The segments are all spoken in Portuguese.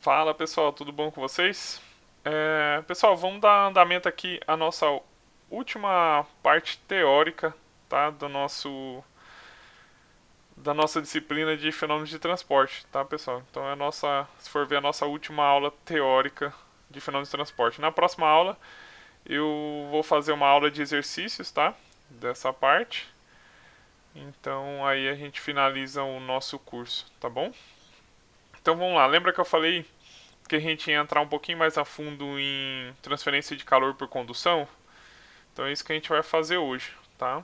Fala pessoal, tudo bom com vocês? Pessoal, vamos dar andamento aqui à nossa última parte teórica, tá? Da nossa disciplina de fenômenos de transporte, tá pessoal? Então é a nossa, se for ver a nossa última aula teórica de fenômenos de transporte. Na próxima aula eu vou fazer uma aula de exercícios, tá? Dessa parte. Então aí a gente finaliza o nosso curso, tá bom? Então vamos lá, lembra que eu falei que a gente ia entrar um pouquinho mais a fundo em transferência de calor por condução. Então é isso que a gente vai fazer hoje, tá?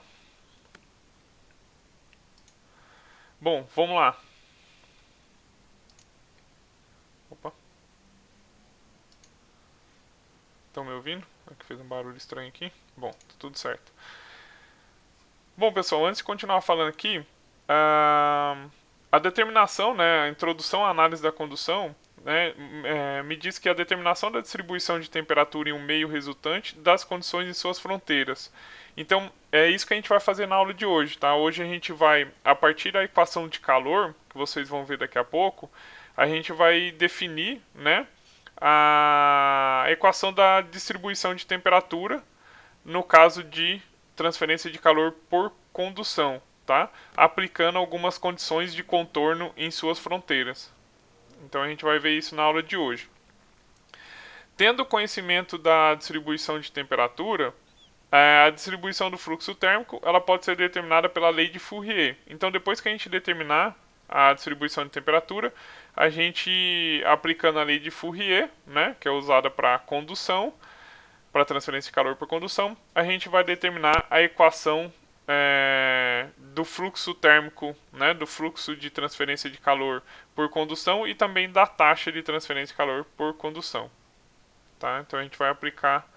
Bom, vamos lá. Opa, estão me ouvindo? É que fez um barulho estranho aqui. Bom, tá tudo certo. Bom, pessoal, antes de continuar falando aqui, a determinação, né, a introdução à análise da condução, né, me diz que a determinação da distribuição de temperatura em um meio resultante das condições em suas fronteiras. Então, é isso que a gente vai fazer na aula de hoje, tá? Hoje a gente vai, a partir da equação de calor, que vocês vão ver daqui a pouco, a gente vai definir, né, a equação da distribuição de temperatura no caso de transferência de calor por condução, tá? Aplicando algumas condições de contorno em suas fronteiras. Então a gente vai ver isso na aula de hoje. Tendo conhecimento da distribuição de temperatura, a distribuição do fluxo térmico ela pode ser determinada pela lei de Fourier. Então depois que a gente determinar a distribuição de temperatura, a gente aplicando a lei de Fourier, né, que é usada para condução, para transferência de calor por condução, a gente vai determinar a equação do fluxo térmico, né, do fluxo de transferência de calor por condução e também da taxa de transferência de calor por condução. Tá? Então a gente vai aplicar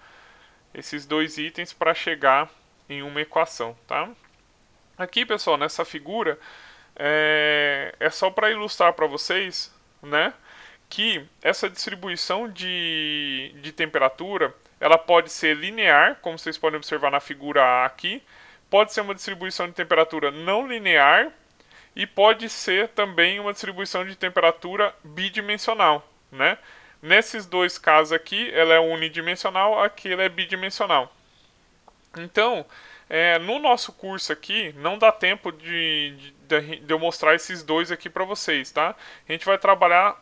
esses dois itens para chegar em uma equação. Tá? Aqui, pessoal, nessa figura, é só para ilustrar para vocês, né, que essa distribuição de temperatura ela pode ser linear, como vocês podem observar na figura A aqui, pode ser uma distribuição de temperatura não linear e pode ser também uma distribuição de temperatura bidimensional, né? Nesses dois casos aqui, ela é unidimensional, aqui ela é bidimensional. Então, no nosso curso aqui, não dá tempo de eu mostrar esses dois aqui para vocês, tá? A gente vai trabalhar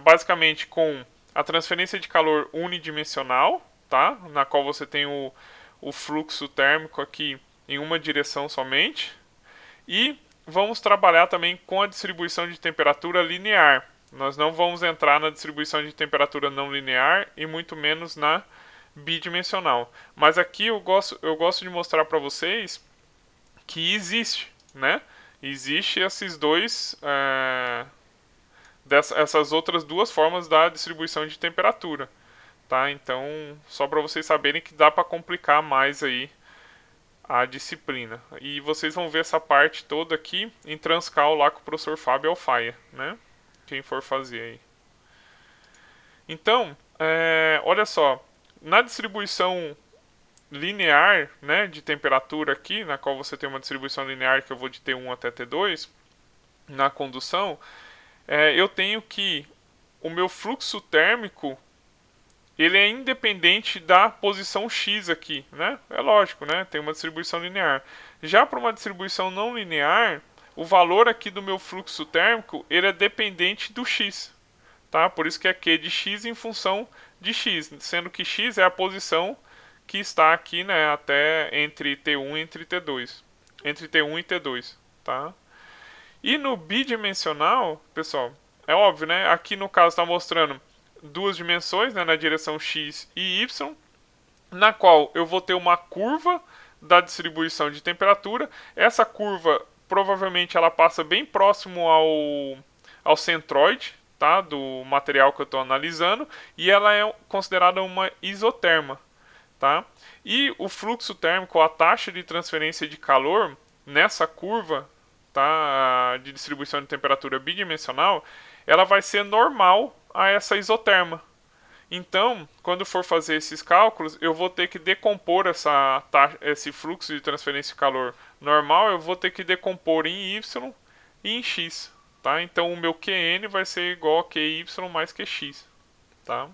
basicamente com a transferência de calor unidimensional, tá? Na qual você tem o fluxo térmico aqui em uma direção somente. E vamos trabalhar também com a distribuição de temperatura linear. Nós não vamos entrar na distribuição de temperatura não linear e muito menos na bidimensional. Mas aqui eu gosto de mostrar para vocês que existe, né? Existe esses dois, essas outras duas formas da distribuição de temperatura, tá? Então, só para vocês saberem que dá para complicar mais aí a disciplina. E vocês vão ver essa parte toda aqui em Transcal lá com o professor Fábio Alfaia, né? Quem for fazer aí. Então, olha só, na distribuição linear, né, de temperatura aqui, na qual você tem uma distribuição linear que eu vou de T1 até T2, na condução, eu tenho que o meu fluxo térmico ele é independente da posição x aqui, né? É lógico, né? Tem uma distribuição linear. Já para uma distribuição não linear, o valor aqui do meu fluxo térmico ele é dependente do x, tá? Por isso que é Q de x em função de x, sendo que x é a posição que está aqui, né? Até entre T1 e entre T2, entre T1 e T2, tá? E no bidimensional, pessoal, é óbvio, né? Aqui no caso está mostrando duas dimensões, né, na direção x e y, na qual eu vou ter uma curva da distribuição de temperatura. Essa curva provavelmente ela passa bem próximo ao centroide, tá, do material que eu estou analisando, e ela é considerada uma isoterma. Tá? E o fluxo térmico, a taxa de transferência de calor nessa curva, tá, de distribuição de temperatura bidimensional, ela vai ser normal a essa isoterma. Então, quando for fazer esses cálculos, eu vou ter que decompor esse fluxo de transferência de calor normal, eu vou ter que decompor em y e em x. tá? Então o meu Qn vai ser igual a Qy mais Qx, tá?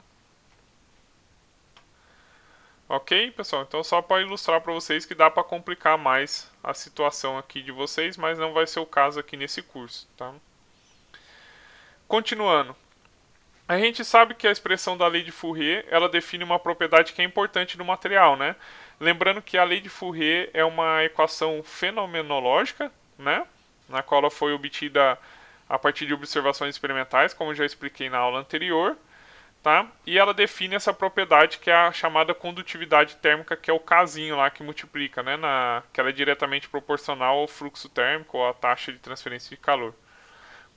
Ok, pessoal? Então só para ilustrar para vocês que dá para complicar mais a situação aqui de vocês, mas não vai ser o caso aqui nesse curso, tá? Continuando. A gente sabe que a expressão da lei de Fourier, ela define uma propriedade que é importante do material, né? Lembrando que a lei de Fourier é uma equação fenomenológica, né? Na qual ela foi obtida a partir de observações experimentais, como eu já expliquei na aula anterior, tá? E ela define essa propriedade que é a chamada condutividade térmica, que é o Kzinho lá que multiplica, né? Que ela é diretamente proporcional ao fluxo térmico ou à taxa de transferência de calor,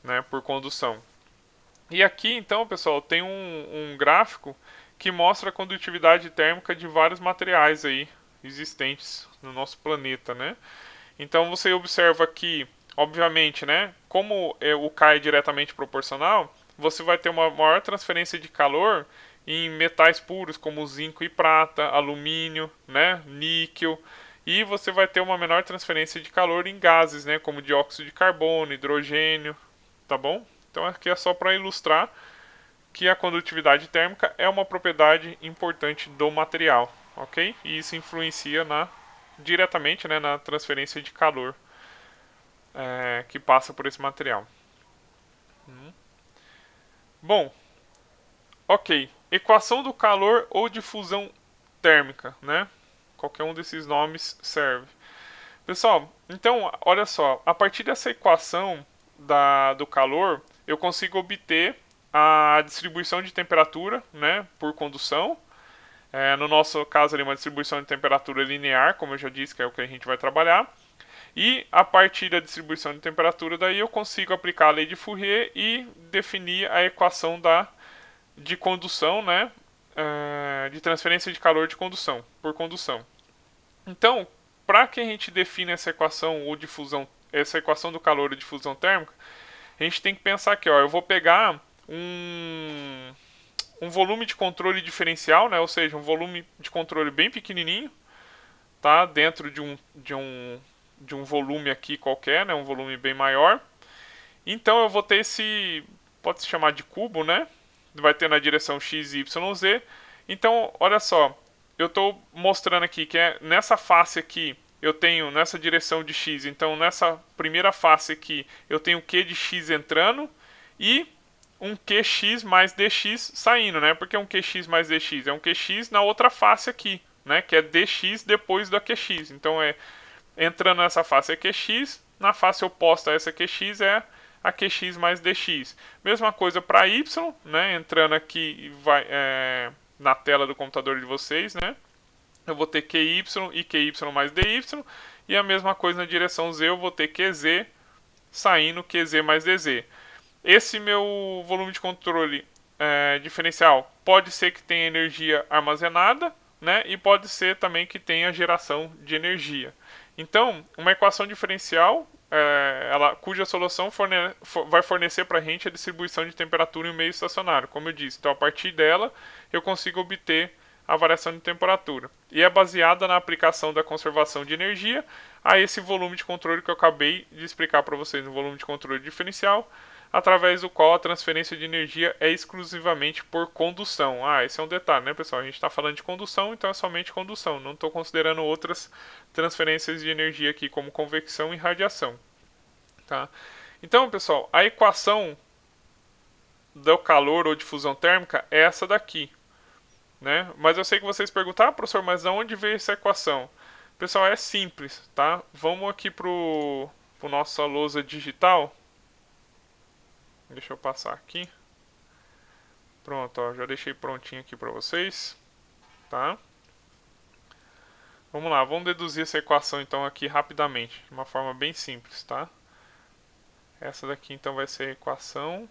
né? Por condução. E aqui, então, pessoal, tem um gráfico que mostra a condutividade térmica de vários materiais aí existentes no nosso planeta, né? Então você observa aqui, obviamente, né, como o K é diretamente proporcional, você vai ter uma maior transferência de calor em metais puros como zinco e prata, alumínio, né, níquel, e você vai ter uma menor transferência de calor em gases, né, como dióxido de carbono, hidrogênio, tá bom? Então aqui é só para ilustrar que a condutividade térmica é uma propriedade importante do material, ok? E isso influencia diretamente, né, na transferência de calor que passa por esse material. Bom, ok. Equação do calor ou difusão térmica, né? Qualquer um desses nomes serve. Pessoal, então, olha só. A partir dessa equação do calor, eu consigo obter a distribuição de temperatura, né, por condução. No nosso caso, ali, uma distribuição de temperatura linear, como eu já disse, que é o que a gente vai trabalhar. E a partir da distribuição de temperatura, daí eu consigo aplicar a lei de Fourier e definir a equação de condução, né, de transferência de calor de condução, por condução. Então, para que a gente defina essa equação ou difusão, essa equação do calor ou difusão térmica, a gente tem que pensar aqui, ó, eu vou pegar um volume de controle diferencial, né, ou seja, um volume de controle bem pequenininho, tá, dentro de um volume aqui qualquer, né, um volume bem maior. Então eu vou ter pode se chamar de cubo, né? Vai ter na direção x, y, z. Então, olha só, eu estou mostrando aqui que nessa face aqui eu tenho nessa direção de x. Então, nessa primeira face aqui eu tenho q de x entrando e um qx mais dx saindo, né? Porque um qx mais dx é um qx na outra face aqui, né? Que é dx depois da qx. Então, entrando nessa face é qx, na face oposta a essa qx é a qx mais dx. Mesma coisa para y, né? Entrando aqui na tela do computador de vocês, né? Eu vou ter qy e qy mais dy. E a mesma coisa na direção z, eu vou ter qz saindo qz mais dz. Esse meu volume de controle diferencial pode ser que tenha energia armazenada, né? E pode ser também que tenha geração de energia. Então, uma equação diferencial, cuja solução vai fornecer para a gente a distribuição de temperatura em um meio estacionário, como eu disse. Então, a partir dela, eu consigo obter a variação de temperatura. E é baseada na aplicação da conservação de energia a esse volume de controle que eu acabei de explicar para vocês, um volume de controle diferencial, através do qual a transferência de energia é exclusivamente por condução. Esse é um detalhe, né, pessoal? A gente está falando de condução, então é somente condução. Não estou considerando outras transferências de energia aqui, como convecção e radiação. Tá? Então, pessoal, a equação do calor ou difusão térmica é essa daqui. Né? Mas eu sei que vocês perguntam, professor, mas de onde veio essa equação? Pessoal, é simples, tá? Vamos aqui para nossa lousa digital. Deixa eu passar aqui. Pronto, ó, já deixei prontinho aqui para vocês, tá? Vamos lá, vamos deduzir essa equação então aqui rapidamente, de uma forma bem simples, tá? Essa daqui então vai ser a equação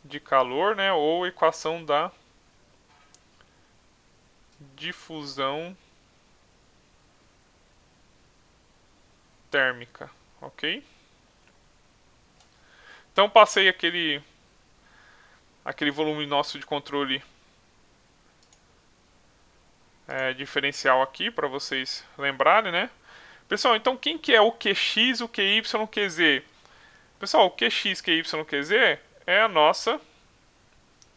de calor, né? Ou equação da difusão térmica, ok? Então passei aquele volume nosso de controle diferencial aqui para vocês lembrarem, né? Pessoal, então quem que é o QX, o QY, o QZ? Pessoal, o QX, QY, QZ é a nossa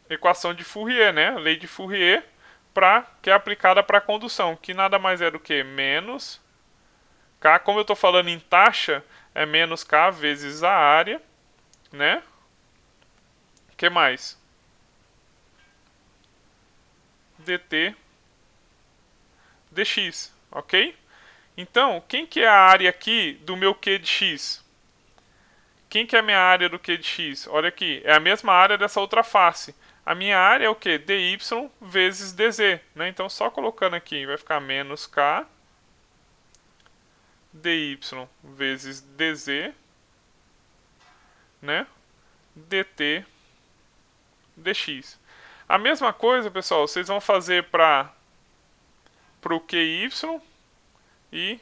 equação de Fourier, né? Lei de Fourier, que é aplicada para a condução, que nada mais é do que menos K, como eu estou falando em taxa, é menos K vezes a área, né? O que mais? dt dx, ok? Então, quem que é a área aqui do meu Q de x? Quem que é a minha área do Q de x? Olha aqui, é a mesma área dessa outra face. A minha área é o que? dy vezes dz, né? Então, só colocando aqui, vai ficar menos k dy vezes dz, né? dt dx. A mesma coisa, pessoal, vocês vão fazer para o QY e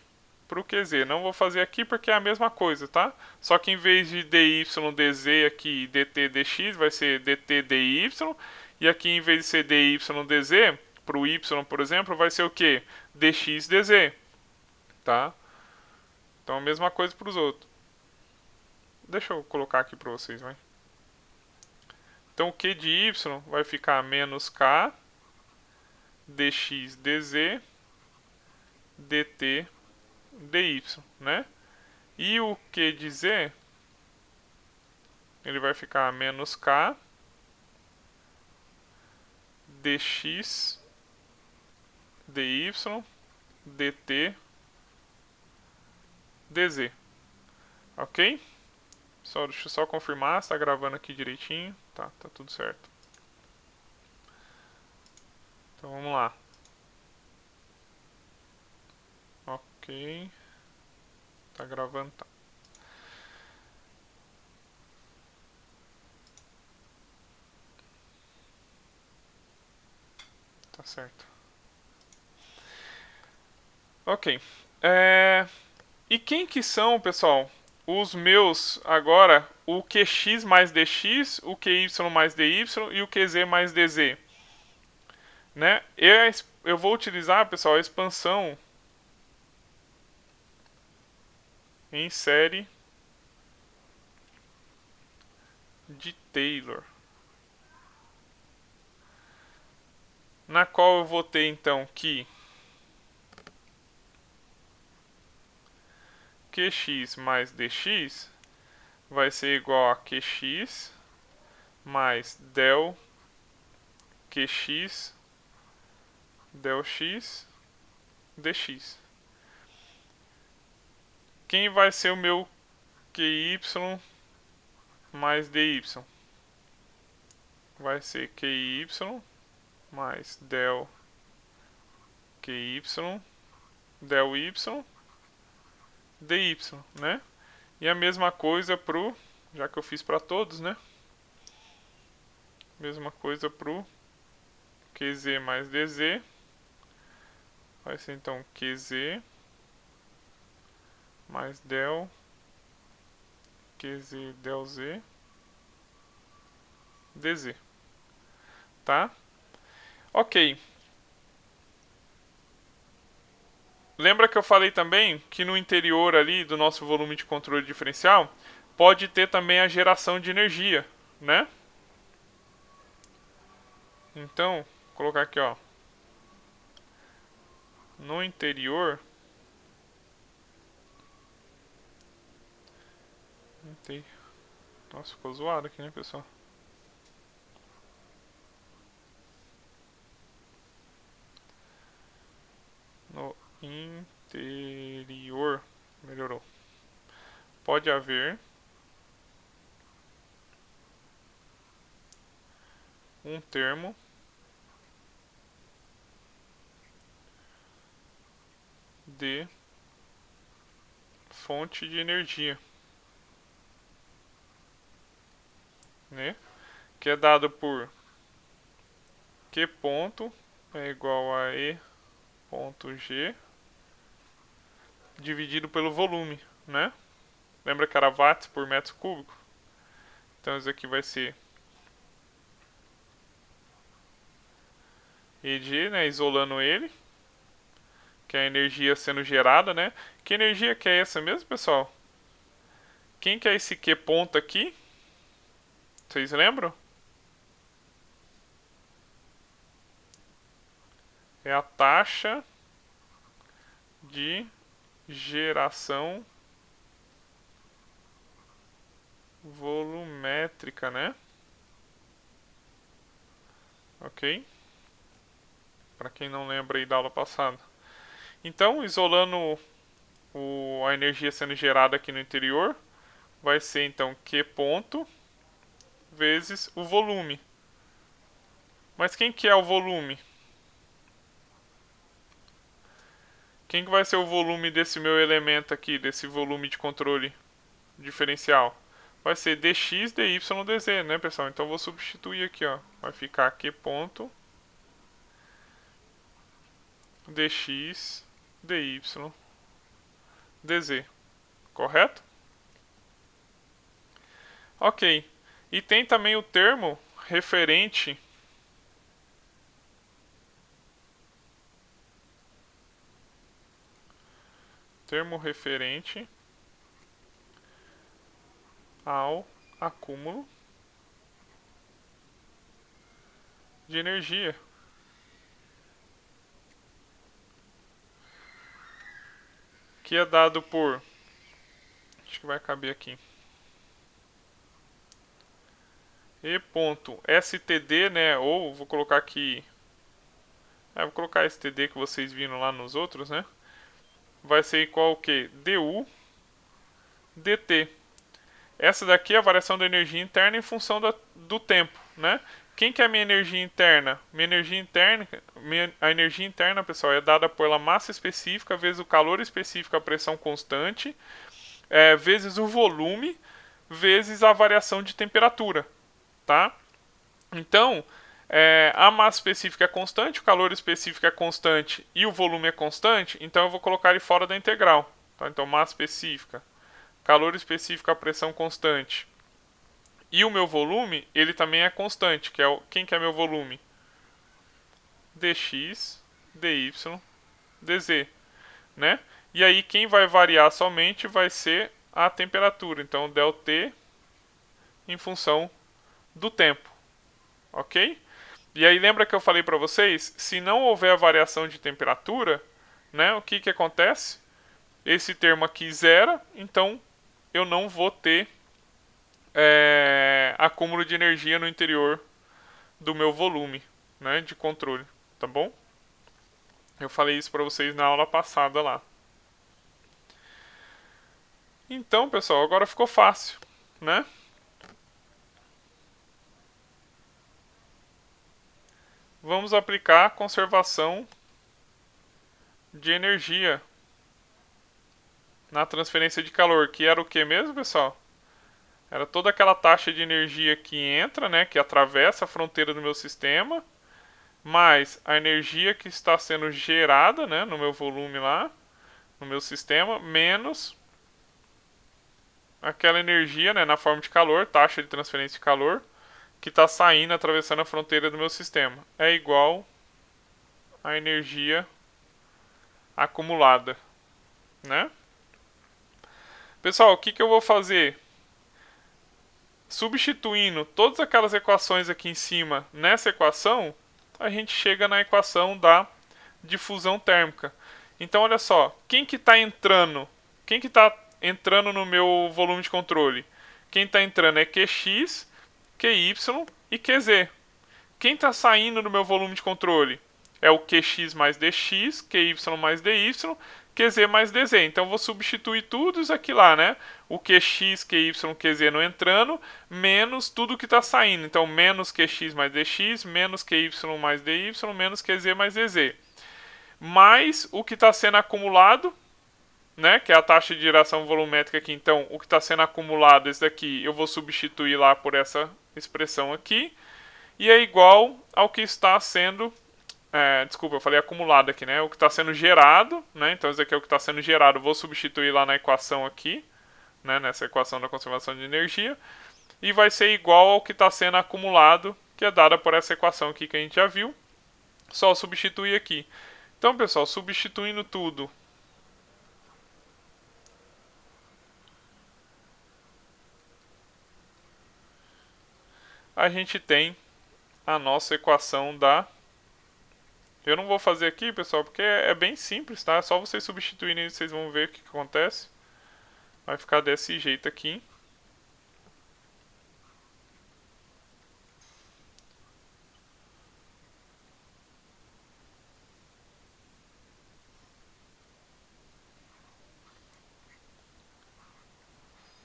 para o QZ. Não vou fazer aqui porque é a mesma coisa, tá? Só que em vez de dy dz aqui dt dx, vai ser dt dy. E aqui em vez de ser dy dz, para o y, por exemplo, vai ser o que? Dx dz, tá? Então a mesma coisa para os outros. Deixa eu colocar aqui para vocês, vai. Então o q de y vai ficar menos k dx dz dt dy, né? E o q de z, ele vai ficar menos k dx dy dt dz. Ok? Deixa eu só confirmar se está gravando aqui direitinho. Tá tudo certo. Então vamos lá. Ok. Tá gravando, tá. Tá certo. Ok. E quem que são, pessoal, os meus agora, o QX mais DX, o QY mais DY e o QZ mais DZ? Né? Eu vou utilizar, pessoal, a expansão em série de Taylor, na qual eu vou ter então que QX mais DX vai ser igual a QX mais del QX del X dx. Quem vai ser o meu QY mais DY? Vai ser QY mais del QY del Y dy, né? E a mesma coisa pro, já que eu fiz para todos, né? Mesma coisa pro QZ mais DZ. Vai ser então QZ mais del QZ del Z DZ. Tá? Ok. Lembra que eu falei também que no interior ali do nosso volume de controle diferencial pode ter também a geração de energia, né? Então, vou colocar aqui, ó. No interior, nossa, ficou zoado aqui, né, pessoal? No interior, melhorou. Pode haver um termo de fonte de energia, né? Que é dado por Q ponto é igual a E ponto G dividido pelo volume, né? Lembra que era watts por metro cúbico? Então isso aqui vai ser EG, né, isolando ele, que é a energia sendo gerada, né? Que energia que é essa mesmo, pessoal? Quem que é esse Q ponto aqui? Vocês lembram? É a taxa de geração volumétrica, né? Ok? Para quem não lembra aí da aula passada. Então, isolando a energia sendo gerada aqui no interior, vai ser então Q ponto vezes o volume. Mas quem que é o volume? Quem que vai ser o volume desse meu elemento aqui, desse volume de controle diferencial? Vai ser dx dy dz, né, pessoal? Então eu vou substituir aqui, ó. Vai ficar Q ponto dx dy dz, correto? Ok. E tem também o termo referente ao acúmulo de energia, que é dado por, acho que vai caber aqui, E.std, né, ou vou colocar aqui, vou colocar std que vocês viram lá nos outros, né, vai ser igual ao que? du dt. Essa daqui é a variação da energia interna em função do tempo, né? Quem que é a minha energia interna? A energia interna, pessoal, é dada pela massa específica vezes o calor específico, a pressão constante, vezes o volume, vezes a variação de temperatura, tá? Então, a massa específica é constante, o calor específico é constante e o volume é constante, então eu vou colocar ele fora da integral. Tá? Então, massa específica, calor específico, a pressão constante. E o meu volume, ele também é constante, que é quem que é meu volume? dx, dy, dz, né? E aí quem vai variar somente vai ser a temperatura, então ΔT em função do tempo, ok? E aí lembra que eu falei para vocês, se não houver variação de temperatura, né, o que que acontece? Esse termo aqui zera, então eu não vou ter acúmulo de energia no interior do meu volume, né, de controle, tá bom? Eu falei isso para vocês na aula passada lá. Então, pessoal, agora ficou fácil, né? Vamos aplicar a conservação de energia na transferência de calor, que era o que mesmo, pessoal? Era toda aquela taxa de energia que entra, né, que atravessa a fronteira do meu sistema, mais a energia que está sendo gerada, né, no meu volume lá, no meu sistema, menos aquela energia, né, na forma de calor, taxa de transferência de calor, que está saindo, atravessando a fronteira do meu sistema. É igual a energia acumulada, né? Pessoal, o que eu vou fazer? Substituindo todas aquelas equações aqui em cima nessa equação, a gente chega na equação da difusão térmica. Então, olha só, quem que está entrando? Quem que está entrando no meu volume de controle? Quem está entrando é Qx, Qy e Qz. Quem está saindo do meu volume de controle? É o Qx mais dx, Qy mais dy, Qz mais dz. Então eu vou substituir tudo isso aqui lá, né? O Qx, Qy, Qz não entrando, menos tudo que está saindo. Então menos Qx mais dx, menos Qy mais dy, menos Qz mais dz. Mais o que está sendo acumulado, né? Que é a taxa de geração volumétrica aqui. Então o que está sendo acumulado, esse daqui, eu vou substituir lá por essa expressão aqui. E é igual ao que está sendo, desculpa, eu falei acumulado aqui, né? O que está sendo gerado, né? Então isso aqui é o que está sendo gerado, vou substituir lá na equação aqui, né? Nessa equação da conservação de energia, e vai ser igual ao que está sendo acumulado, que é dada por essa equação aqui que a gente já viu. Só substituir aqui. Então, pessoal, substituindo tudo, a gente tem a nossa equação da... Eu não vou fazer aqui, pessoal, porque é bem simples, tá? É só vocês substituírem e vocês vão ver o que acontece. Vai ficar desse jeito aqui.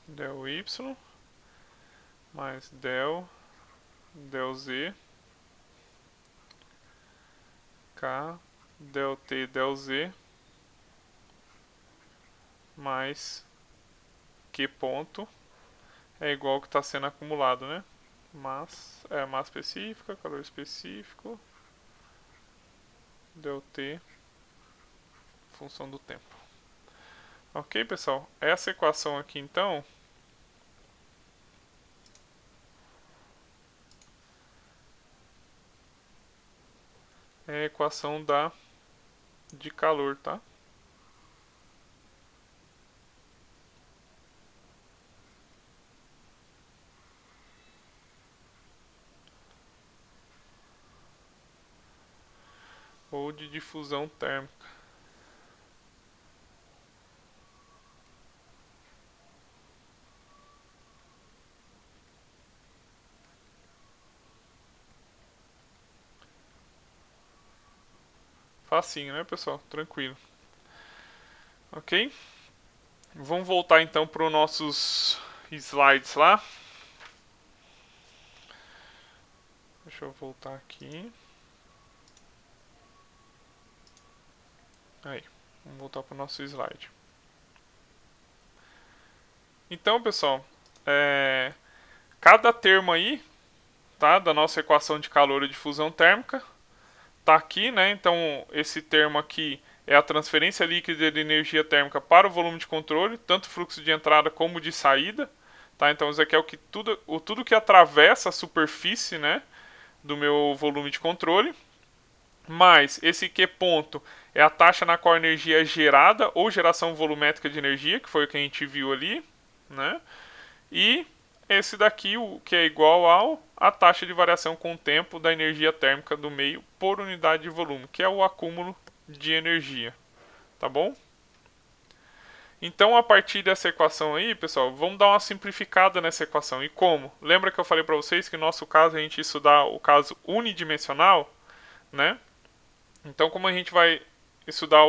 Del Y mais del Z K del T del Z mais Q ponto é igual ao que está sendo acumulado, né? Massa específica, calor específico, del T, função do tempo. Ok, pessoal? Essa equação aqui, então, é a equação de calor, tá? Ou de difusão térmica. Facinho, né, pessoal? Tranquilo. Ok? Vamos voltar então para os nossos slides lá. Deixa eu voltar aqui. Aí, vamos voltar para o nosso slide. Então, pessoal, cada termo aí, tá, da nossa equação de calor e difusão térmica, tá aqui, né? Então, esse termo aqui é a transferência líquida de energia térmica para o volume de controle, tanto fluxo de entrada como de saída, tá? Então, isso aqui é tudo que atravessa a superfície, né, do meu volume de controle. Mas esse Q ponto é a taxa na qual a energia é gerada ou geração volumétrica de energia, que foi o que a gente viu ali, né? E esse daqui, o que é igual a taxa de variação com o tempo da energia térmica do meio por unidade de volume, que é o acúmulo de energia, tá bom? Então, a partir dessa equação aí, pessoal, vamos dar uma simplificada nessa equação. E como? Lembra que eu falei para vocês que no nosso caso a gente ia estudar o caso unidimensional, né? Então, como a gente vai estudar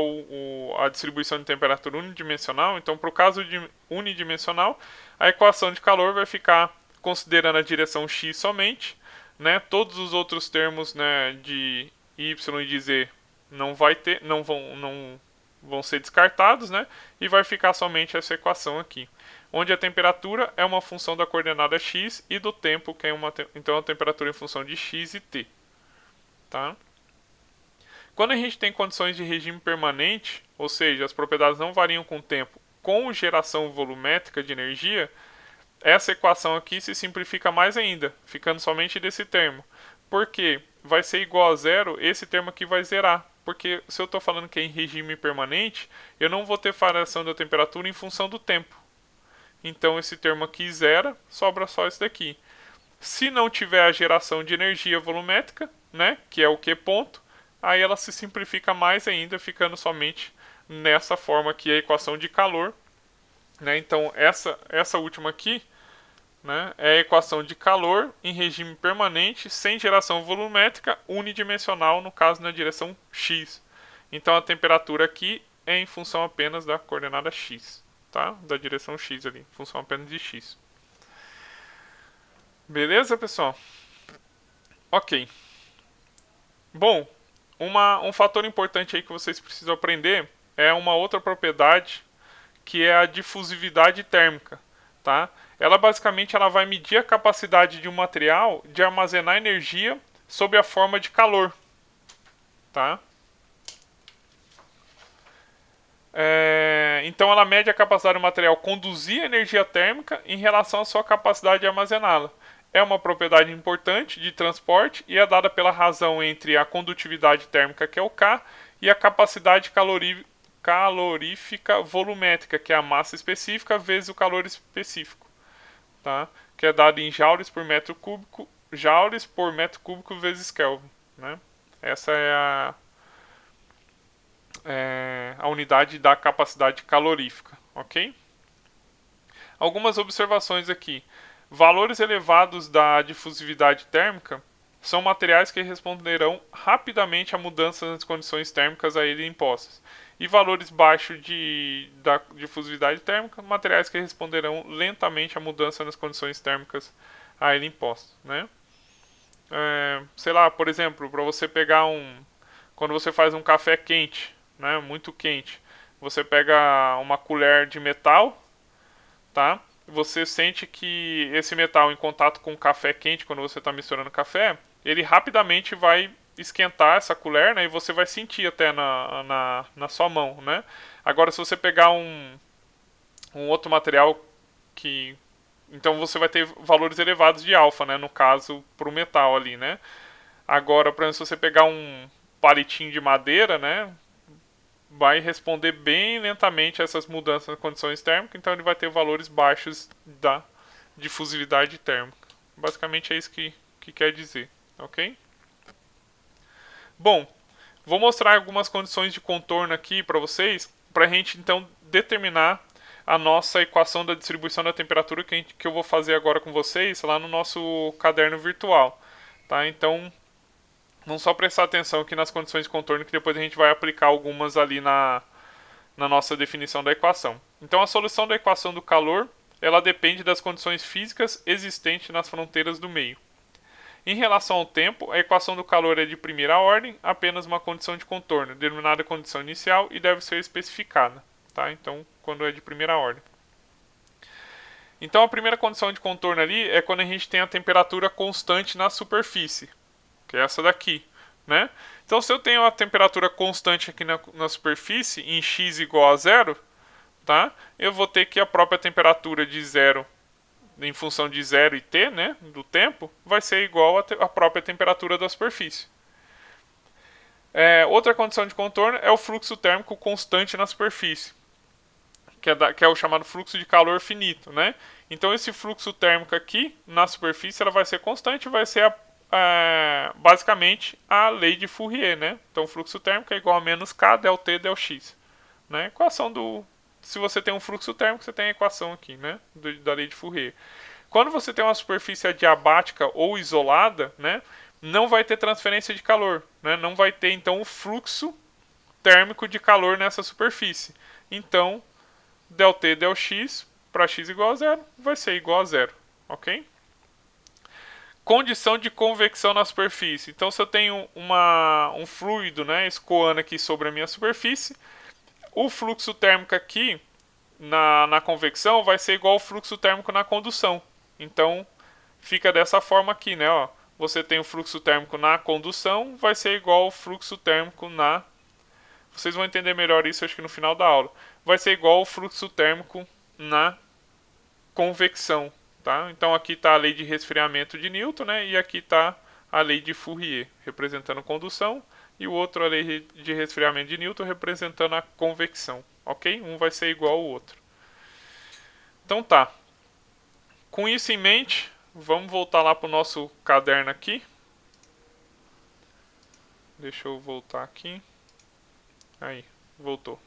a distribuição de temperatura unidimensional, então para o caso unidimensional, a equação de calor vai ficar considerando a direção x somente, né? Todos os outros termos, né, de y e de z não vão ser descartados, né? E vai ficar somente essa equação aqui, onde a temperatura é uma função da coordenada x e do tempo, que é então a temperatura em função de x e t, tá? Quando a gente tem condições de regime permanente, ou seja, as propriedades não variam com o tempo, com geração volumétrica de energia, essa equação aqui se simplifica mais ainda, ficando somente desse termo. Porque vai ser igual a zero, esse termo aqui vai zerar. Porque se eu estou falando que é em regime permanente, eu não vou ter variação da temperatura em função do tempo. Então esse termo aqui zera, sobra só esse daqui. Se não tiver a geração de energia volumétrica, né, que é o Q ponto, aí ela se simplifica mais ainda, ficando somente nessa forma aqui, a equação de calor, né? Então essa última aqui, né, é a equação de calor em regime permanente, sem geração volumétrica, unidimensional, no caso na direção x. Então a temperatura aqui é em função apenas da coordenada x, tá? Da direção x ali, em função apenas de x. Beleza, pessoal? Ok. Bom, um fator importante aí que vocês precisam aprender é uma outra propriedade, que é a difusividade térmica, tá? Ela basicamente vai medir a capacidade de um material de armazenar energia sob a forma de calor, tá? Então ela mede a capacidade do material conduzir energia térmica em relação à sua capacidade de armazená-la. É uma propriedade importante de transporte e é dada pela razão entre a condutividade térmica, que é o K, e a capacidade calorífica volumétrica, que é a massa específica vezes o calor específico, tá? Que é dado em joules por metro cúbico vezes Kelvin, né? Essa é a unidade da capacidade calorífica, ok? Algumas observações aqui. Valores elevados da difusividade térmica são materiais que responderão rapidamente a mudanças nas condições térmicas a ele impostas. E valores baixos da difusividade térmica, materiais que responderão lentamente a mudança nas condições térmicas a ele impostas, né? Sei lá, por exemplo, para você pegar quando você faz um café quente, né, muito quente, você pega uma colher de metal, tá? Você sente que esse metal em contato com o café quente, quando você está misturando café, ele rapidamente vai esquentar essa colher, né? E você vai sentir até na sua mão, né? Agora, se você pegar um outro material que... Então você vai ter valores elevados de alfa, né? No caso, para o metal ali, né? Agora, por exemplo, se você pegar um palitinho de madeira, né? Vai responder bem lentamente a essas mudanças nas condições térmicas, então ele vai ter valores baixos da difusividade térmica. Basicamente é isso que quer dizer, ok? Bom, vou mostrar algumas condições de contorno aqui para vocês, para a gente então determinar a nossa equação da distribuição da temperatura que eu vou fazer agora com vocês lá no nosso caderno virtual. Tá? Então, vamos só prestar atenção aqui nas condições de contorno, que depois a gente vai aplicar algumas ali na nossa definição da equação. Então, a solução da equação do calor, ela depende das condições físicas existentes nas fronteiras do meio. Em relação ao tempo, a equação do calor é de primeira ordem, apenas uma condição de contorno, denominada condição inicial, e deve ser especificada. Tá? Então, quando é de primeira ordem. Então, a primeira condição de contorno ali é quando a gente tem a temperatura constante na superfície, que é essa daqui, né? Então, se eu tenho a temperatura constante aqui na superfície, em x igual a zero, tá? Eu vou ter que a própria temperatura de zero, em função de zero e t, né, do tempo, vai ser igual à própria temperatura da superfície. Outra condição de contorno é o fluxo térmico constante na superfície, que é o chamado fluxo de calor finito, né? Então, esse fluxo térmico aqui na superfície ela vai ser constante, vai ser basicamente a lei de Fourier, né? Então, o fluxo térmico é igual a menos K del T del X. Né? Equação do... Se você tem um fluxo térmico, você tem a equação aqui, né? Da lei de Fourier. Quando você tem uma superfície adiabática ou isolada, né? Não vai ter transferência de calor, né? Não vai ter, então, o fluxo térmico de calor nessa superfície. Então, del T del X, para x igual a zero, vai ser igual a zero, ok? Condição de convecção na superfície. Então, se eu tenho um fluido, né, escoando aqui sobre a minha superfície, o fluxo térmico aqui na convecção vai ser igual ao fluxo térmico na condução. Então, fica dessa forma aqui, né? Ó. Você tem o fluxo térmico na condução, vai ser igual ao fluxo térmico na... Vocês vão entender melhor isso, acho que no final da aula. Vai ser igual ao fluxo térmico na convecção. Tá? Então, aqui está a lei de resfriamento de Newton, né? E aqui está a lei de Fourier, representando condução. E o outro, a lei de resfriamento de Newton, representando a convecção. Ok? Um vai ser igual ao outro. Então tá. Com isso em mente, vamos voltar lá para o nosso caderno aqui. Deixa eu voltar aqui. Aí, voltou.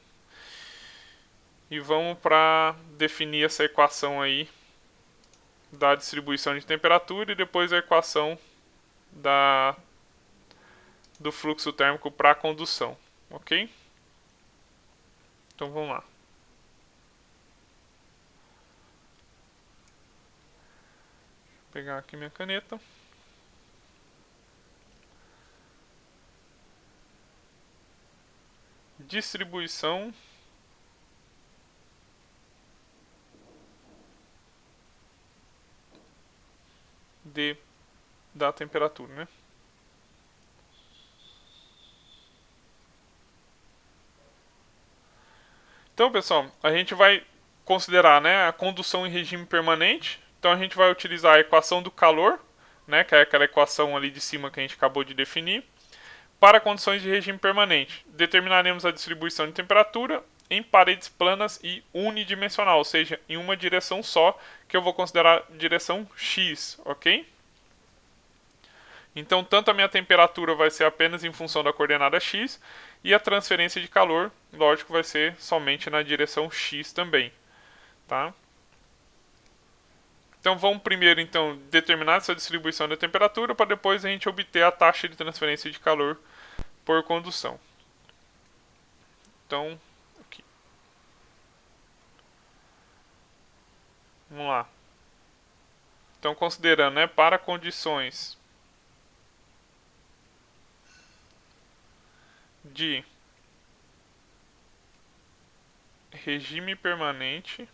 E vamos para definir essa equação aí da distribuição de temperatura e depois a equação do fluxo térmico para a condução. Ok? Então vamos lá. Vou pegar aqui minha caneta. Distribuição da temperatura, né? Então, pessoal, a gente vai considerar, né, a condução em regime permanente. Então, a gente vai utilizar a equação do calor, né, que é aquela equação ali de cima que a gente acabou de definir, para condições de regime permanente, determinaremos a distribuição de temperatura em paredes planas e unidimensional, ou seja, em uma direção só, que eu vou considerar direção X, ok? Então, tanto a minha temperatura vai ser apenas em função da coordenada X, e a transferência de calor, lógico, vai ser somente na direção X também, tá? Então, vamos primeiro então determinar essa distribuição da temperatura, para depois a gente obter a taxa de transferência de calor por condução. Então, aqui. Vamos lá. Então, considerando, né, para condições de regime permanente,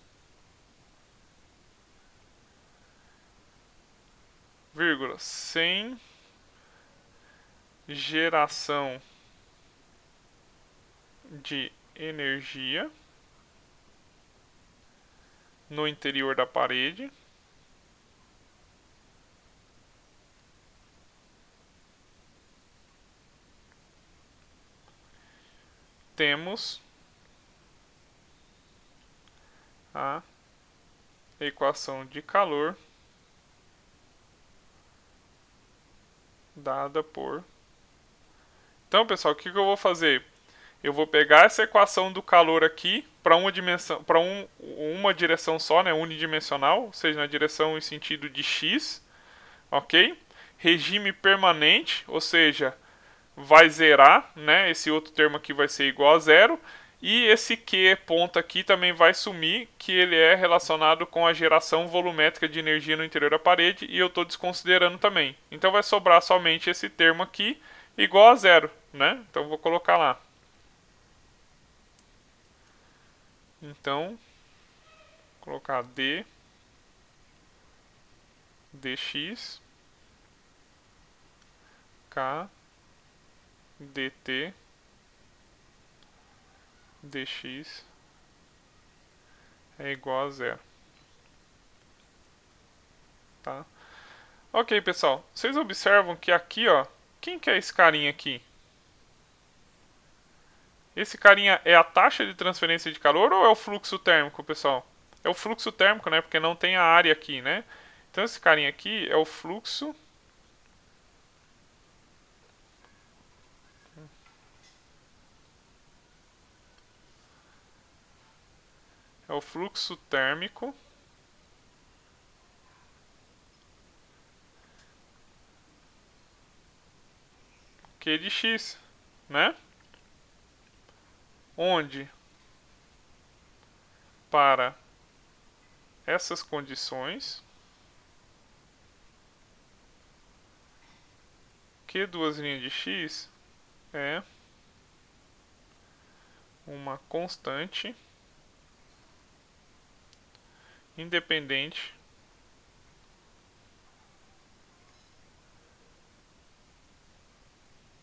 vírgula, sem geração de energia no interior da parede, temos a equação de calor dada por... Então, pessoal, o que eu vou fazer? Eu vou pegar essa equação do calor aqui para uma dimensão, para uma direção só, né, unidimensional, ou seja, na direção em sentido de x, ok? Regime permanente, ou seja, vai zerar, né? Esse outro termo aqui vai ser igual a zero. E esse Q ponto aqui também vai sumir, que ele é relacionado com a geração volumétrica de energia no interior da parede, e eu estou desconsiderando também. Então vai sobrar somente esse termo aqui, igual a zero, né? Então vou colocar lá. Então, vou colocar dx, k, dt, dx é igual a zero. Tá? Ok, pessoal. Vocês observam que aqui, ó, quem que é esse carinha aqui? Esse carinha é a taxa de transferência de calor ou é o fluxo térmico, pessoal? É o fluxo térmico, né? Porque não tem a área aqui, né? Então esse carinha aqui é o fluxo térmico Q de x, né? Onde para essas condições Q duas linhas de x é uma constante independente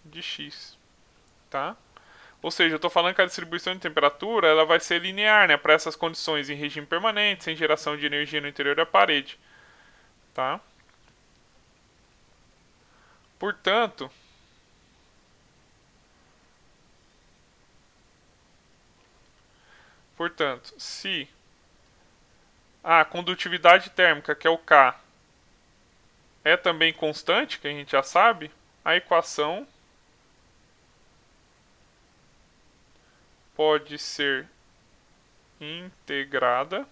de x, tá? Ou seja, eu estou falando que a distribuição de temperatura ela vai ser linear, né, para essas condições em regime permanente, sem geração de energia no interior da parede, tá? Portanto, se a condutividade térmica, que é o K, é também constante, que a gente já sabe, a equação pode ser integrada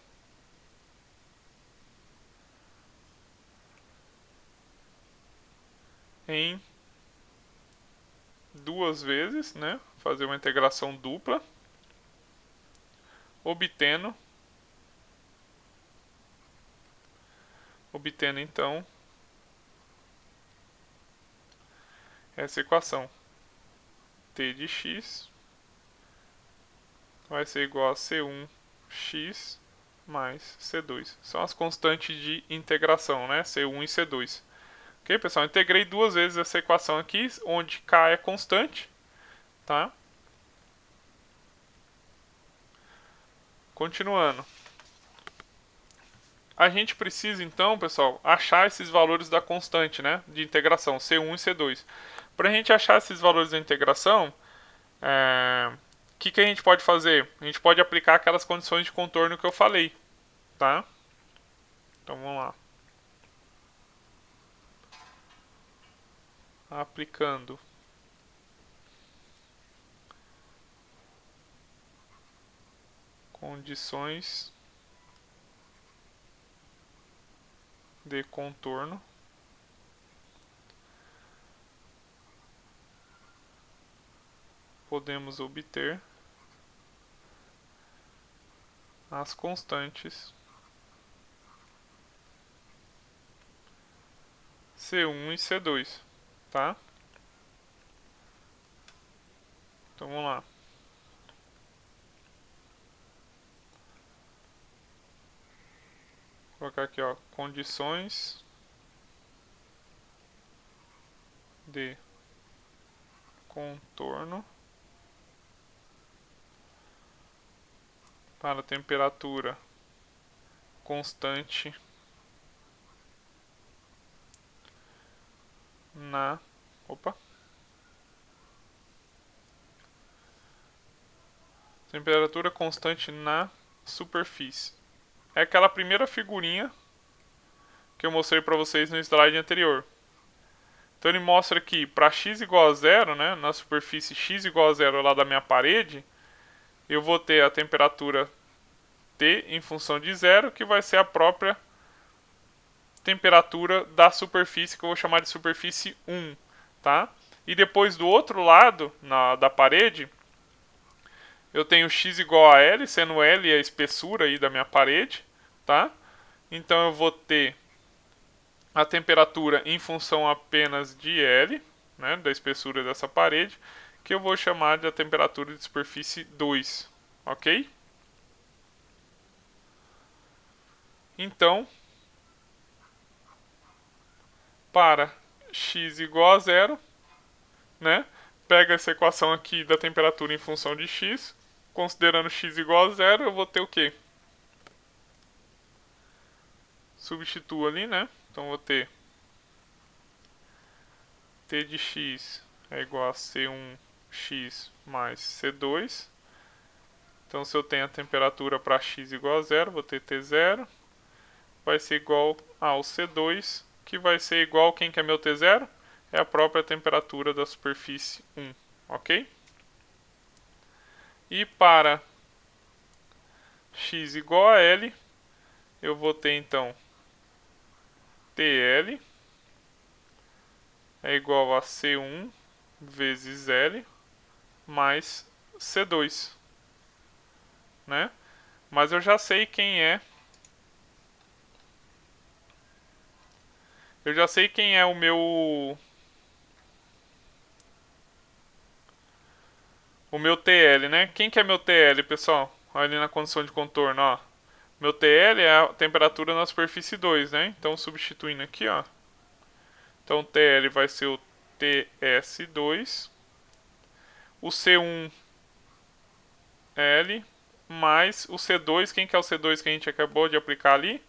em duas vezes, né? Fazer uma integração dupla, obtendo então essa equação. T de x vai ser igual a C1x mais C2. São as constantes de integração, né? C1 e C2. Ok, pessoal? Integrei duas vezes essa equação aqui, onde K é constante, tá? Continuando. a gente precisa então, pessoal, achar esses valores da constante, né, de integração, C1 e C2. Para a gente achar esses valores da integração, o que a gente pode fazer? A gente pode aplicar aquelas condições de contorno que eu falei, tá? Então vamos lá. Aplicando condições de contorno, podemos obter as constantes C1 e C2, tá? Então vamos lá. Vou colocar aqui, ó, condições de contorno para temperatura constante na opa, temperatura constante na superfície. É aquela primeira figurinha que eu mostrei para vocês no slide anterior. Então ele mostra que para x igual a zero, né, na superfície x igual a zero lá da minha parede, eu vou ter a temperatura T em função de zero, que vai ser a própria temperatura da superfície, que eu vou chamar de superfície 1, tá? E depois do outro lado da parede, eu tenho x igual a L, sendo L a espessura aí da minha parede, tá? Então eu vou ter a temperatura em função apenas de L, né, da espessura dessa parede, que eu vou chamar de a temperatura de superfície 2, ok? Então, para x igual a zero, né, pega essa equação aqui da temperatura em função de x, considerando x igual a zero, eu vou ter o quê? Substituo ali, né? Então vou ter T de x é igual a C1x mais C2. Então se eu tenho a temperatura para x igual a zero, vou ter T0, vai ser igual ao C2, que vai ser igual, quem que é meu T0? É a própria temperatura da superfície 1, ok? E para x igual a L, eu vou ter então TL é igual a C1 vezes L mais C2, né? Mas eu já sei quem é. Eu já sei quem é o meu TL, né? Quem que é meu TL, pessoal? Olha ali na condição de contorno, ó. Meu TL é a temperatura na superfície 2, né? Então substituindo aqui, ó. Então TL vai ser o TS2, o C1L mais o C2, quem que é o C2 que a gente acabou de aplicar ali?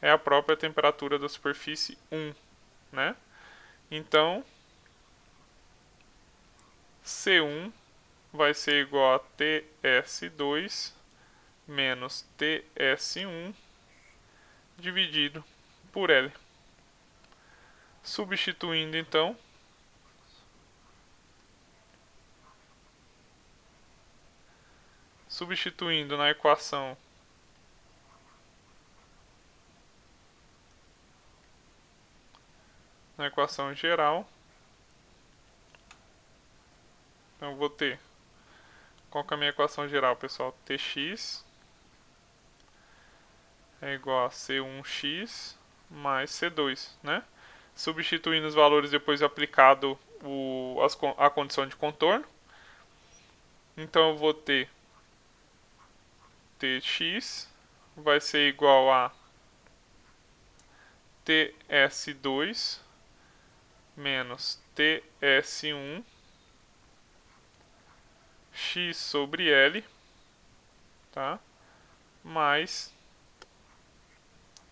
É a própria temperatura da superfície 1, né? Então, C1 vai ser igual a TS2 menos TS1 dividido por L. Substituindo então, na equação geral, então eu vou ter, qual que é a minha equação geral, pessoal? Tx é igual a C1x mais C2, né? Substituindo os valores depois de aplicado a condição de contorno. Então eu vou ter Tx vai ser igual a TS2 menos TS1 x sobre L, tá? Mais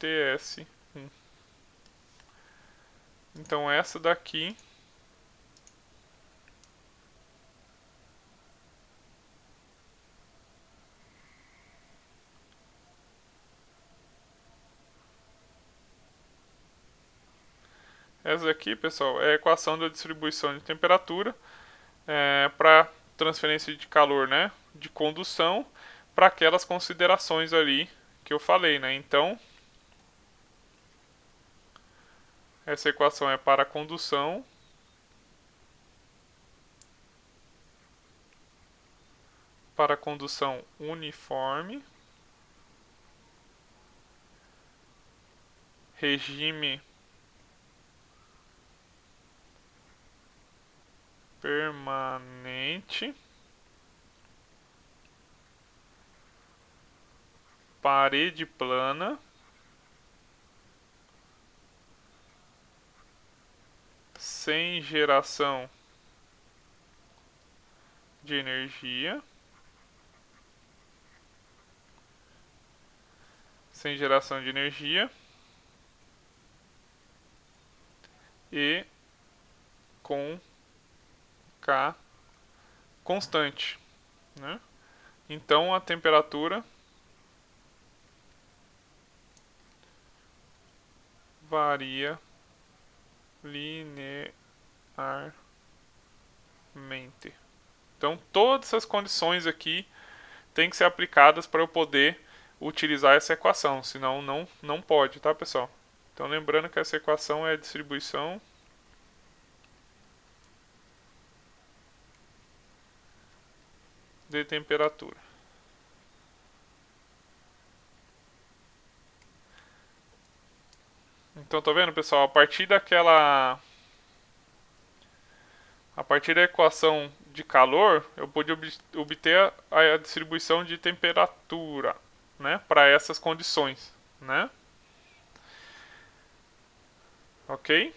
TS1. Então essa daqui pessoal, é a equação da distribuição de temperatura para transferência de calor, né, de condução para aquelas considerações ali que eu falei, né? Então, essa equação é para a condução uniforme, regime permanente, parede plana, sem geração de energia, e com K constante, né? Então a temperatura varia linearmente. Então todas essas condições aqui têm que ser aplicadas para eu poder utilizar essa equação, senão não pode, tá, pessoal? Então lembrando que essa equação é a distribuição de temperatura. Então tá vendo, pessoal? A partir da equação de calor, eu pude obter a distribuição de temperatura, né, para essas condições, né? Ok?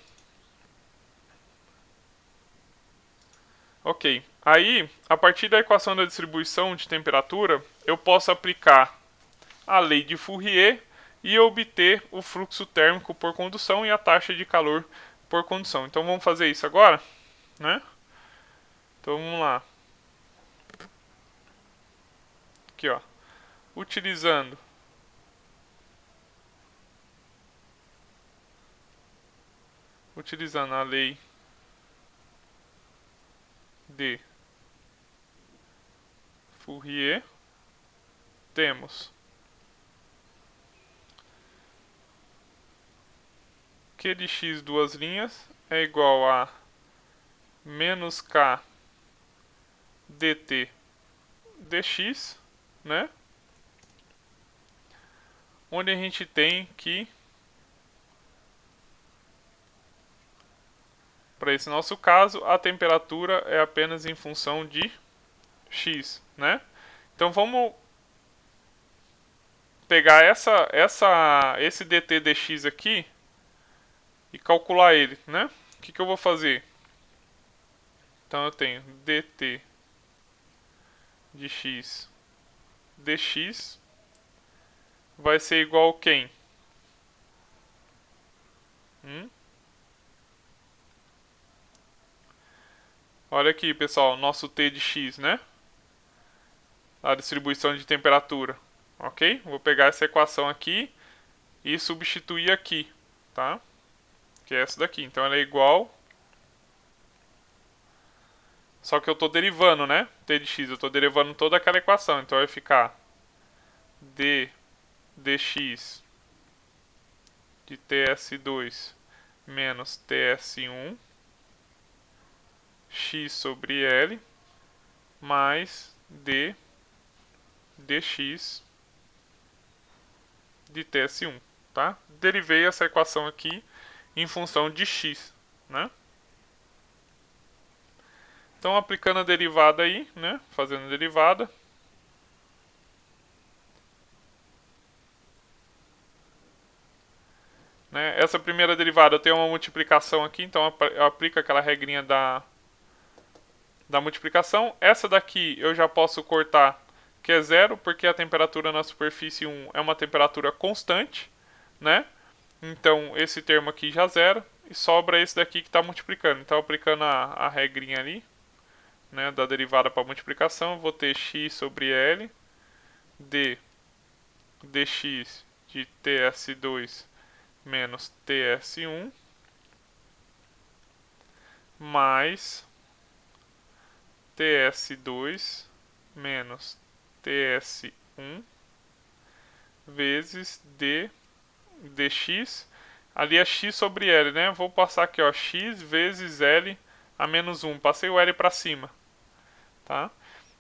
Ok. Aí, a partir da equação da distribuição de temperatura, eu posso aplicar a lei de Fourier e obter o fluxo térmico por condução e a taxa de calor por condução. Então vamos fazer isso agora, né? Então vamos lá. Aqui, ó. Utilizando a lei de Fourier, temos Q de x duas linhas é igual a menos K dt dx, né? Onde a gente tem que, para esse nosso caso, a temperatura é apenas em função de x, né? Então vamos pegar esse dt dx aqui e calcular ele, né? O que eu vou fazer? Então eu tenho dt de x dx vai ser igual a quem? Olha aqui, pessoal, nosso T de x, né? A distribuição de temperatura, ok? Vou pegar essa equação aqui e substituir aqui, tá? Que é essa daqui. Então ela é igual, só que eu estou derivando, né? T de x, eu estou derivando toda aquela equação. Então vai ficar d dx de ts2 menos ts1 x sobre L mais d dx de ts1, tá? Derivei essa equação aqui em função de x, né? Então aplicando a derivada aí, né? Fazendo a derivada, né? Essa primeira derivada tem uma multiplicação aqui, então eu aplico aquela regrinha da multiplicação. Essa daqui eu já posso cortar, que é zero, porque a temperatura na superfície 1 é uma temperatura constante, né? Então esse termo aqui já zero e sobra esse daqui que está multiplicando. Então aplicando a regrinha ali, né, da derivada para multiplicação, eu vou ter x sobre L dx de ts2 menos ts1 mais ts2 menos ts1 vezes dx. Ali é x sobre L, né? Vou passar aqui, ó, x vezes L a menos 1. Passei o L para cima, tá?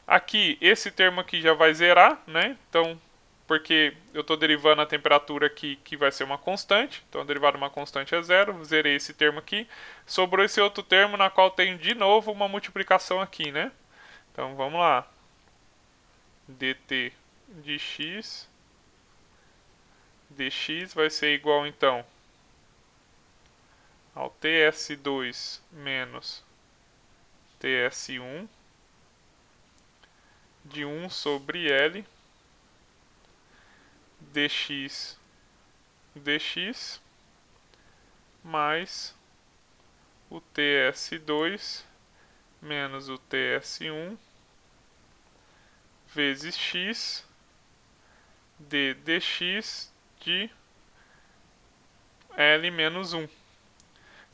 Aqui, esse termo aqui já vai zerar, né? Então, porque eu estou derivando a temperatura aqui, que vai ser uma constante. Então, a derivada de uma constante é zero. Zerei esse termo aqui. Sobrou esse outro termo, na qual tem de novo uma multiplicação aqui, né? Então, vamos lá. dt de x dx vai ser igual, então, ao ts2 menos ts1 de 1 sobre L dx mais o ts2 menos o ts1 vezes x dx de L menos 1.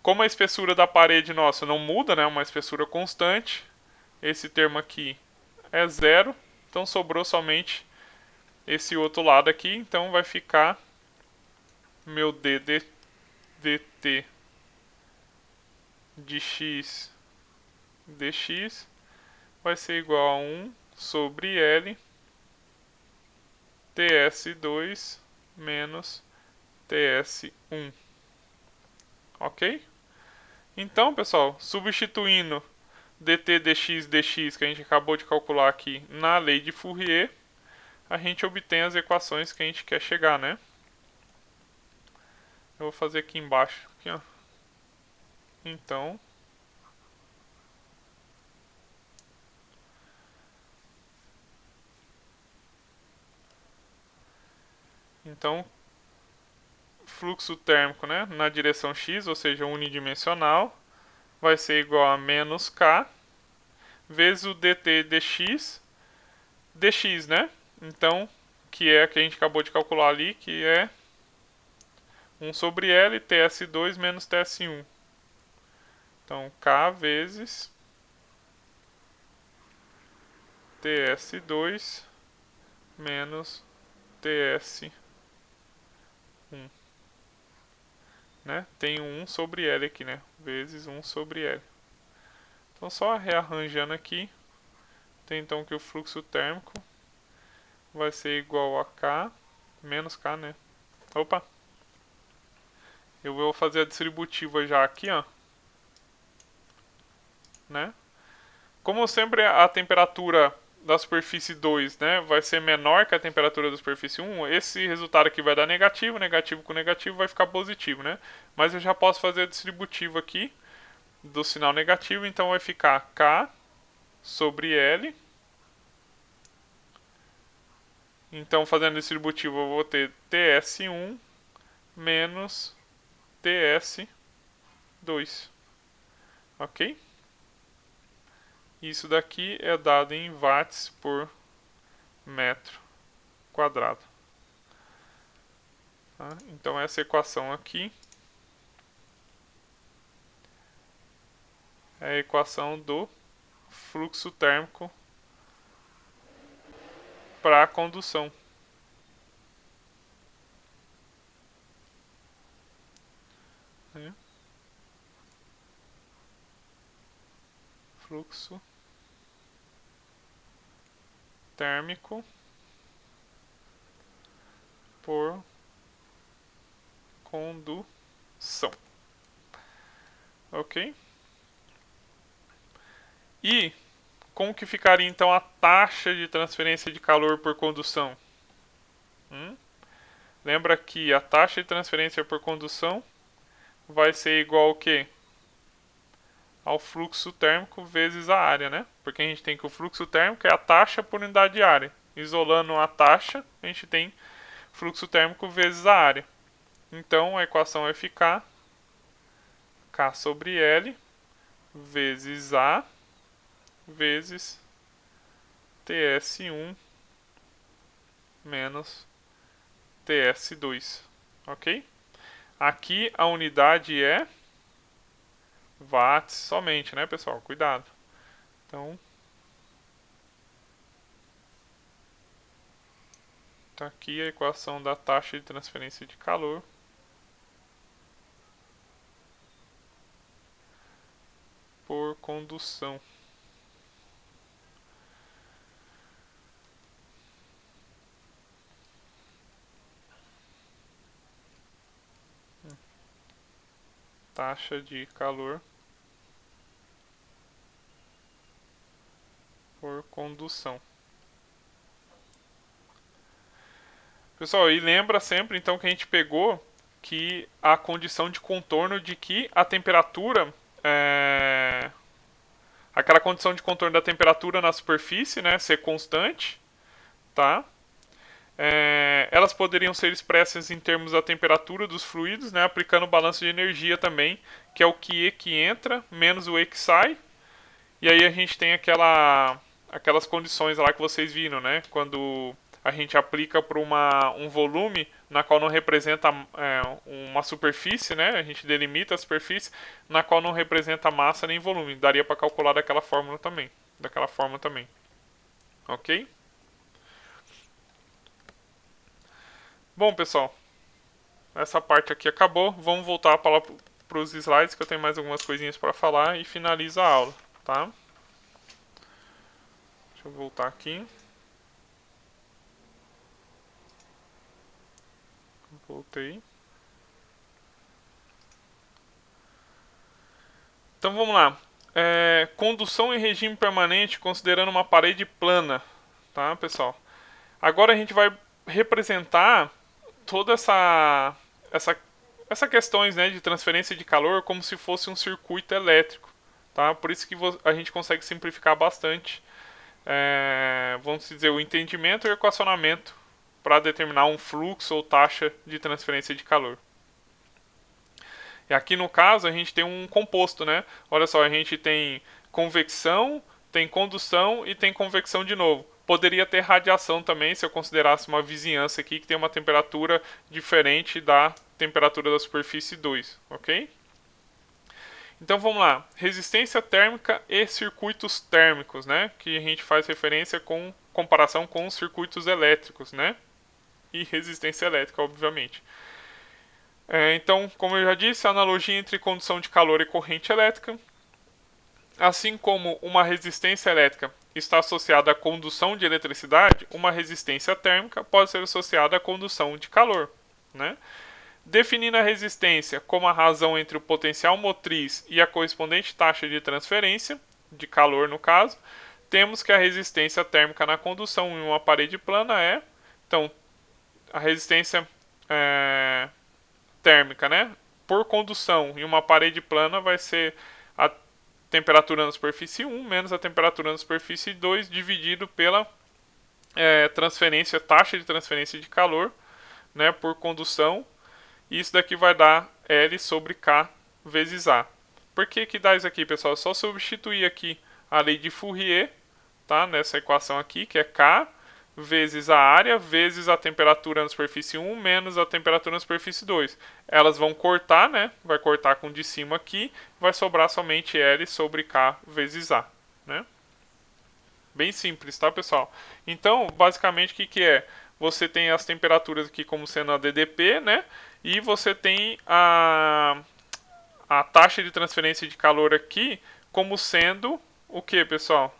Como a espessura da parede nossa não muda, né, uma espessura constante, esse termo aqui é zero, então sobrou somente esse outro lado aqui, então vai ficar meu dt de x dx vai ser igual a 1 sobre L ts2 menos ts1. Ok? Então, pessoal, substituindo dt dx que a gente acabou de calcular aqui na lei de Fourier, a gente obtém as equações que a gente quer chegar, né? Eu vou fazer aqui embaixo, aqui, ó. Então, fluxo térmico, né, na direção x, ou seja, unidimensional, vai ser igual a menos k vezes o dt dx, né? Então, que é a que a gente acabou de calcular ali, que é 1 sobre L ts2 menos ts1. Então, k vezes ts2 menos ts1. Né? Tem 1 sobre L aqui, né? Vezes 1 sobre L. Então, só rearranjando aqui, tem então que o fluxo térmico vai ser igual a K menos K, né? Opa! Eu vou fazer a distributiva já aqui, ó. Né? Como sempre a temperatura da superfície 2, né, vai ser menor que a temperatura da superfície 1, esse resultado aqui vai dar negativo, negativo com negativo vai ficar positivo, né? Mas eu já posso fazer a distributiva aqui do sinal negativo, então vai ficar K sobre L. Então, fazendo a distributiva, eu vou ter TS1 menos TS2. Ok? Isso daqui é dado em watts por metro quadrado. Tá? Então, essa equação aqui é a equação do fluxo térmico para a condução. Fluxo térmico por condução. Ok? E como que ficaria então a taxa de transferência de calor por condução? Lembra que a taxa de transferência por condução vai ser igual ao quê? Ao fluxo térmico vezes a área, né? Porque a gente tem que o fluxo térmico é a taxa por unidade de área. Isolando a taxa, a gente tem fluxo térmico vezes a área. Então a equação vai ficar K sobre L vezes A vezes TS1 menos TS2, ok? Aqui a unidade é watts somente, né, pessoal? Cuidado. Então, tá aqui a equação da taxa de transferência de calor por condução. Taxa de calor por condução. Pessoal, e lembra sempre então que a gente pegou que a condição de contorno de que a temperatura aquela condição de contorno da temperatura na superfície, né, ser constante, tá? Elas poderiam ser expressas em termos da temperatura dos fluidos, né, aplicando o balanço de energia também, que é o QE que entra menos o E que sai. E aí a gente tem aquelas condições lá que vocês viram, né? Quando a gente aplica para um volume na qual não representa uma superfície, né? A gente delimita a superfície na qual não representa massa nem volume. Daria para calcular daquela forma também. Ok? Bom, pessoal, essa parte aqui acabou. Vamos voltar para os slides que eu tenho mais algumas coisinhas para falar e finaliza a aula, tá? Deixa eu voltar aqui. Voltei. Então vamos lá. Condução em regime permanente considerando uma parede plana, tá, pessoal? Agora a gente vai representar toda essa questões, né, de transferência de calor como se fosse um circuito elétrico, tá? Por isso que a gente consegue simplificar bastante, vamos dizer, o entendimento e o equacionamento para determinar um fluxo ou taxa de transferência de calor. E aqui no caso a gente tem um composto, né? Olha só, a gente tem convecção, tem condução e tem convecção de novo. Poderia ter radiação também se eu considerasse uma vizinhança aqui que tem uma temperatura diferente da temperatura da superfície 2, ok? Então vamos lá, resistência térmica e circuitos térmicos, né? Que a gente faz referência com comparação com os circuitos elétricos, né? E resistência elétrica, obviamente. Então, como eu já disse, a analogia entre condução de calor e corrente elétrica, assim como uma resistência elétrica está associada à condução de eletricidade, uma resistência térmica pode ser associada à condução de calor, né? Definindo a resistência como a razão entre o potencial motriz e a correspondente taxa de transferência, de calor no caso, temos que a resistência térmica na condução em uma parede plana então, a resistência térmica, né, por condução em uma parede plana vai ser a temperatura na superfície 1 menos a temperatura na superfície 2 dividido pela taxa de transferência de calor, né, por condução. E isso daqui vai dar L sobre K vezes A. Por que que dá isso aqui, pessoal? É só substituir aqui a lei de Fourier, tá, nessa equação aqui, que é K vezes a área vezes a temperatura na superfície 1 menos a temperatura na superfície 2. Elas vão cortar, né? Vai cortar com o de cima aqui, vai sobrar somente L sobre K vezes A, né? Bem simples, tá, pessoal? Então, basicamente, o que é? Você tem as temperaturas aqui como sendo a DDP, né? E você tem a taxa de transferência de calor aqui como sendo o que, pessoal?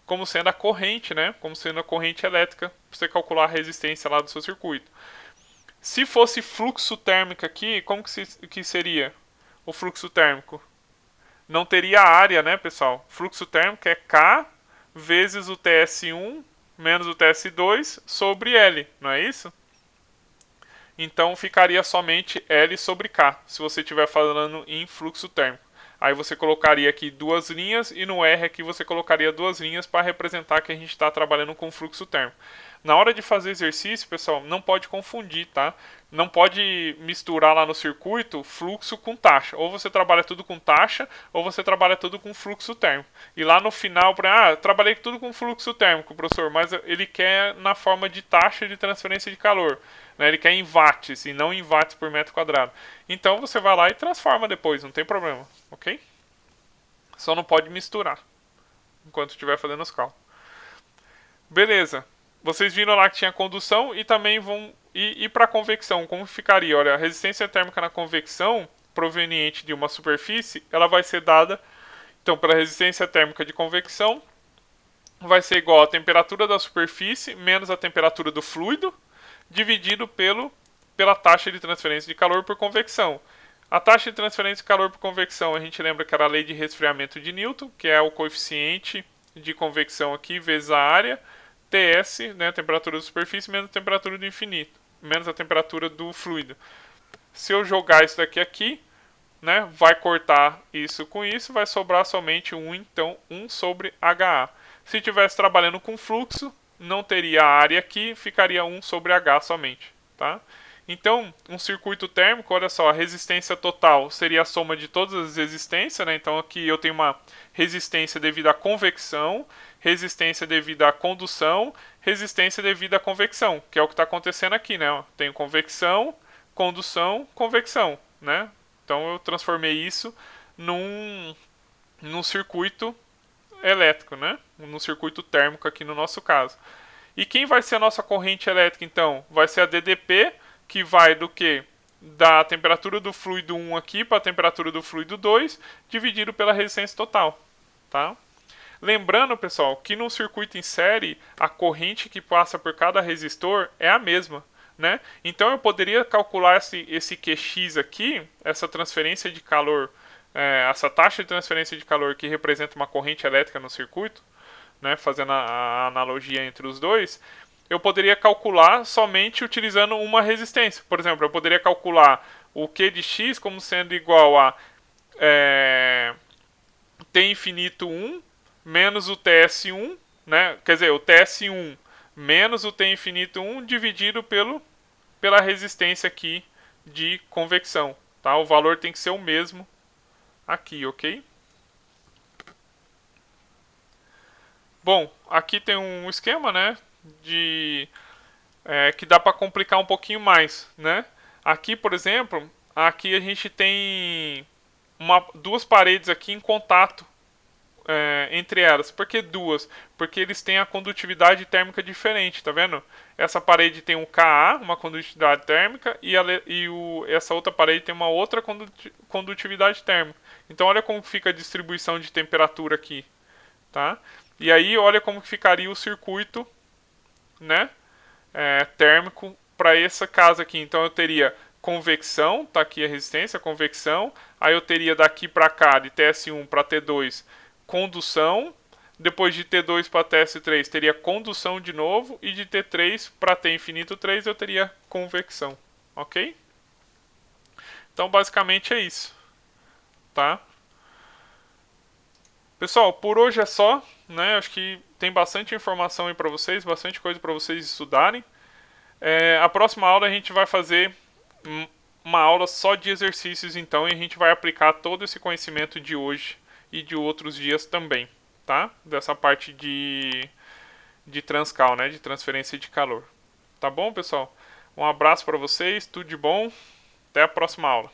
Como sendo a corrente, né? Como sendo a corrente elétrica, para você calcular a resistência lá do seu circuito. Se fosse fluxo térmico aqui, como que seria o fluxo térmico? Não teria área, né, pessoal? Fluxo térmico é K vezes o TS1 menos o TS2 sobre L, não é isso? Então ficaria somente L sobre K, se você estiver falando em fluxo térmico. Aí você colocaria aqui duas linhas e no R aqui você colocaria duas linhas para representar que a gente está trabalhando com fluxo térmico. Na hora de fazer exercício, pessoal, não pode confundir, tá? Não pode misturar lá no circuito fluxo com taxa. Ou você trabalha tudo com taxa, ou você trabalha tudo com fluxo térmico. E lá no final, trabalhei tudo com fluxo térmico, professor, mas ele quer na forma de taxa de transferência de calor. Né? Ele quer em watts e não em watts por metro quadrado. Então você vai lá e transforma depois, não tem problema, ok? Só não pode misturar enquanto estiver fazendo os cálculos. Beleza. Vocês viram lá que tinha condução e também vão ir para a convecção. Como ficaria? Olha, a resistência térmica na convecção, proveniente de uma superfície, ela vai ser dada, então, pela resistência térmica de convecção, vai ser igual à temperatura da superfície menos a temperatura do fluido, dividido pela taxa de transferência de calor por convecção. A taxa de transferência de calor por convecção, a gente lembra que era a lei de resfriamento de Newton, que é o coeficiente de convecção aqui vezes a área, TS, né, a temperatura da superfície, menos a temperatura do infinito, menos a temperatura do fluido. Se eu jogar isso daqui aqui, né, vai cortar isso com isso, vai sobrar somente 1, então 1 sobre HA. Se estivesse trabalhando com fluxo, não teria a área aqui, ficaria 1 sobre H somente. Tá? Então, um circuito térmico, olha só, a resistência total seria a soma de todas as resistências, né? Então aqui eu tenho uma resistência devido à convecção, resistência devido à condução, resistência devido à convecção, que é o que está acontecendo aqui, né? Tenho convecção, condução, convecção, né? Então eu transformei isso num circuito elétrico, né? Num circuito térmico aqui no nosso caso. E quem vai ser a nossa corrente elétrica então? Vai ser a DDP, que vai do que? Da temperatura do fluido 1 aqui para a temperatura do fluido 2, dividido pela resistência total. Tá? Lembrando, pessoal, que no circuito em série, a corrente que passa por cada resistor é a mesma. Né? Então eu poderia calcular esse QX aqui, essa transferência de calor, essa taxa de transferência de calor que representa uma corrente elétrica no circuito, né, fazendo a analogia entre os dois, eu poderia calcular somente utilizando uma resistência. Por exemplo, eu poderia calcular o Q de x como sendo igual a T infinito 1 menos o TS1, né, quer dizer, o TS1 menos o T infinito 1 dividido pela resistência aqui de convecção. Tá? O valor tem que ser o mesmo aqui, ok? Bom, aqui tem um esquema, né, que dá para complicar um pouquinho mais, né? Aqui, por exemplo, aqui a gente tem duas paredes aqui em contato entre elas. Por que duas? Porque eles têm a condutividade térmica diferente, tá vendo? Essa parede tem um Ka, uma condutividade térmica, e essa outra parede tem uma outra condutividade térmica. Então olha como fica a distribuição de temperatura aqui, tá? E aí olha como ficaria o circuito, né, térmico para essa casa aqui. Então eu teria convecção, tá aqui a resistência, convecção. Aí eu teria daqui para cá, de TS1 para T2, condução. Depois de T2 para TS3 teria condução de novo. E de T3 para T infinito 3 eu teria convecção. Ok? Então basicamente é isso. Tá? Pessoal, por hoje é só. Né? Acho que tem bastante informação aí para vocês, bastante coisa para vocês estudarem. A próxima aula a gente vai fazer uma aula só de exercícios, então, e a gente vai aplicar todo esse conhecimento de hoje e de outros dias também, tá? Dessa parte de transcal, né? De transferência de calor. Tá bom, pessoal? Um abraço para vocês, tudo de bom. Até a próxima aula.